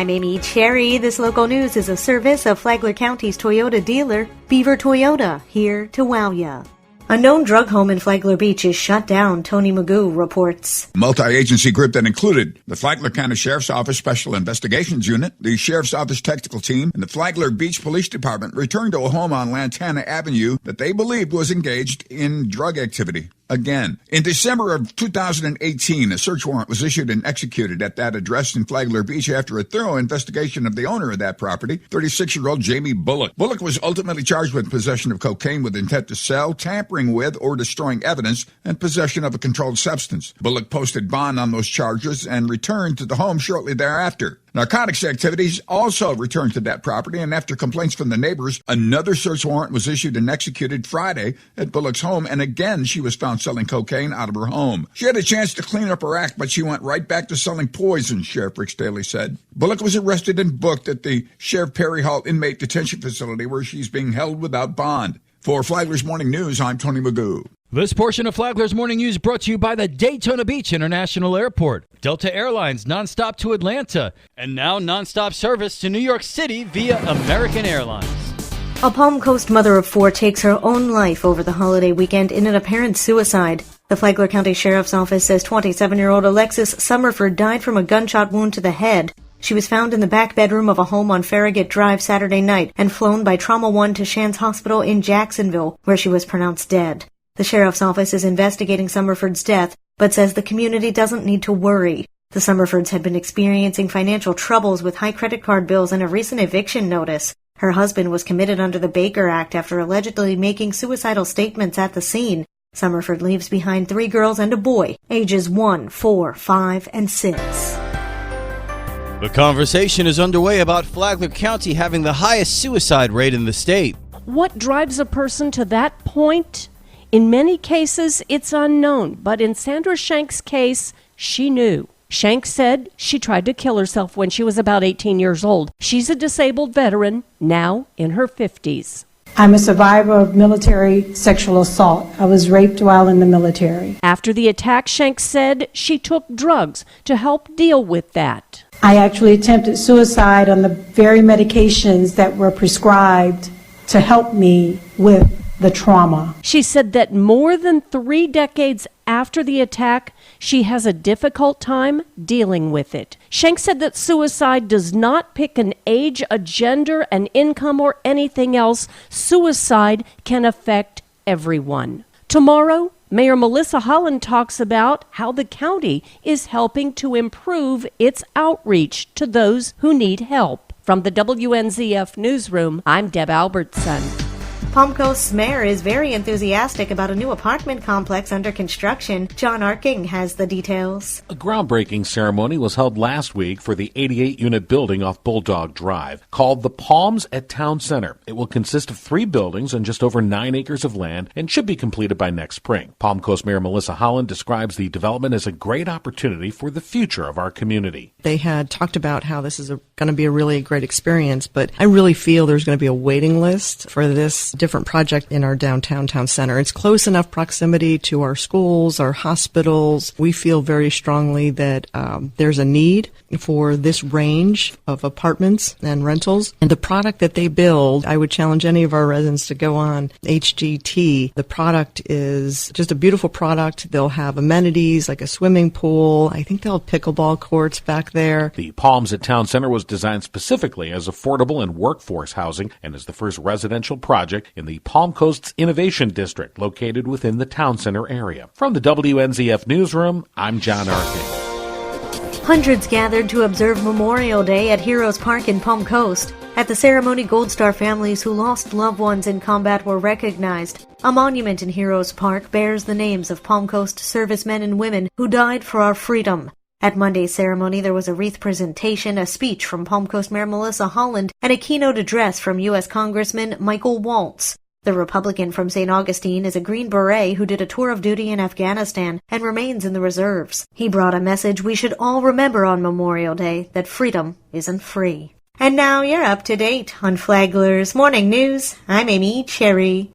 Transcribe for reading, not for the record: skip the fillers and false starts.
I'm Amy Cherry. This local news is a service of Flagler County's Toyota dealer, Beaver Toyota, here to wow ya. A known drug home in Flagler Beach is shut down, Tony Magoo reports. Multi-agency group that included the Flagler County Sheriff's Office Special Investigations Unit, the Sheriff's Office Technical Team, and the Flagler Beach Police Department returned to a home on Lantana Avenue that they believed was engaged in drug activity. Again, in December of 2018, a search warrant was issued and executed at that address in Flagler Beach after a thorough investigation of the owner of that property, 36-year-old Jamie Bullock. Bullock was ultimately charged with possession of cocaine with intent to sell, tampering with or destroying evidence, and possession of a controlled substance. Bullock posted bond on those charges and returned to the home shortly thereafter. Narcotics activities also returned to that property, and after complaints from the neighbors, another search warrant was issued and executed Friday at Bullock's home, and again she was found selling cocaine out of her home. She had a chance to clean up her act, but she went right back to selling poison, Sheriff Rick Staley said. Bullock was arrested and booked at the Sheriff Perry Hall Inmate Detention Facility, where she's being held without bond. For Flagler's Morning News, I'm Tony Magoo. This portion of Flagler's Morning News brought to you by the Daytona Beach International Airport, Delta Airlines nonstop to Atlanta, and now nonstop service to New York City via American Airlines. A Palm Coast mother of 4 takes her own life over the holiday weekend in an apparent suicide. The Flagler County Sheriff's Office says 27-year-old Alexis Summerford died from a gunshot wound to the head. She was found in the back bedroom of a home on Farragut Drive Saturday night and flown by Trauma 1 to Shands Hospital in Jacksonville, where she was pronounced dead. The Sheriff's Office is investigating Summerford's death, but says the community doesn't need to worry. The Summerfords had been experiencing financial troubles with high credit card bills and a recent eviction notice. Her husband was committed under the Baker Act after allegedly making suicidal statements at the scene. Summerford leaves behind 3 girls and a boy, ages 1, 4, 5, and 6. The conversation is underway about Flagler County having the highest suicide rate in the state. What drives a person to that point? In many cases, it's unknown, but in Sandra Shank's case, she knew. Shank said she tried to kill herself when she was about 18 years old. She's a disabled veteran, now in her 50s. I'm a survivor of military sexual assault. I was raped while in the military. After the attack, Shank said she took drugs to help deal with that. I actually attempted suicide on the very medications that were prescribed to help me with the trauma. She said that more than 3 decades after the attack, she has a difficult time dealing with it. Shank said that suicide does not pick an age, a gender, an income, or anything else. Suicide can affect everyone. Tomorrow, Mayor Melissa Holland talks about how the county is helping to improve its outreach to those who need help. From the WNZF Newsroom, I'm Deb Albertson. Palm Coast's mayor is very enthusiastic about a new apartment complex under construction. John Arking has the details. A groundbreaking ceremony was held last week for the 88-unit building off Bulldog Drive, called the Palms at Town Center. It will consist of 3 buildings and just over 9 acres of land and should be completed by next spring. Palm Coast Mayor Melissa Holland describes the development as a great opportunity for the future of our community. They had talked about how this is going to be a really great experience, but I really feel there's going to be a waiting list for this different project in our downtown town center. It's close enough proximity to our schools, our hospitals. We feel very strongly that there's a need for this range of apartments and rentals. And the product that they build, I would challenge any of our residents to go on HGT. The product is just a beautiful product. They'll have amenities like a swimming pool. I think they'll have pickleball courts back there. The Palms at Town Center was designed specifically as affordable and workforce housing and is the first residential project in the Palm Coast's Innovation District located within the Town Center area. From the WNZF Newsroom, I'm John Arkin. Hundreds gathered to observe Memorial Day at Heroes Park in Palm Coast. At the ceremony, Gold Star families who lost loved ones in combat were recognized. A monument in Heroes Park bears the names of Palm Coast servicemen and women who died for our freedom. At Monday's ceremony, there was a wreath presentation, a speech from Palm Coast Mayor Melissa Holland, and a keynote address from U.S. Congressman Michael Waltz. The Republican from St. Augustine is a Green Beret who did a tour of duty in Afghanistan and remains in the reserves. He brought a message we should all remember on Memorial Day, that freedom isn't free. And now you're up to date on Flagler's Morning News. I'm Amy Cherry.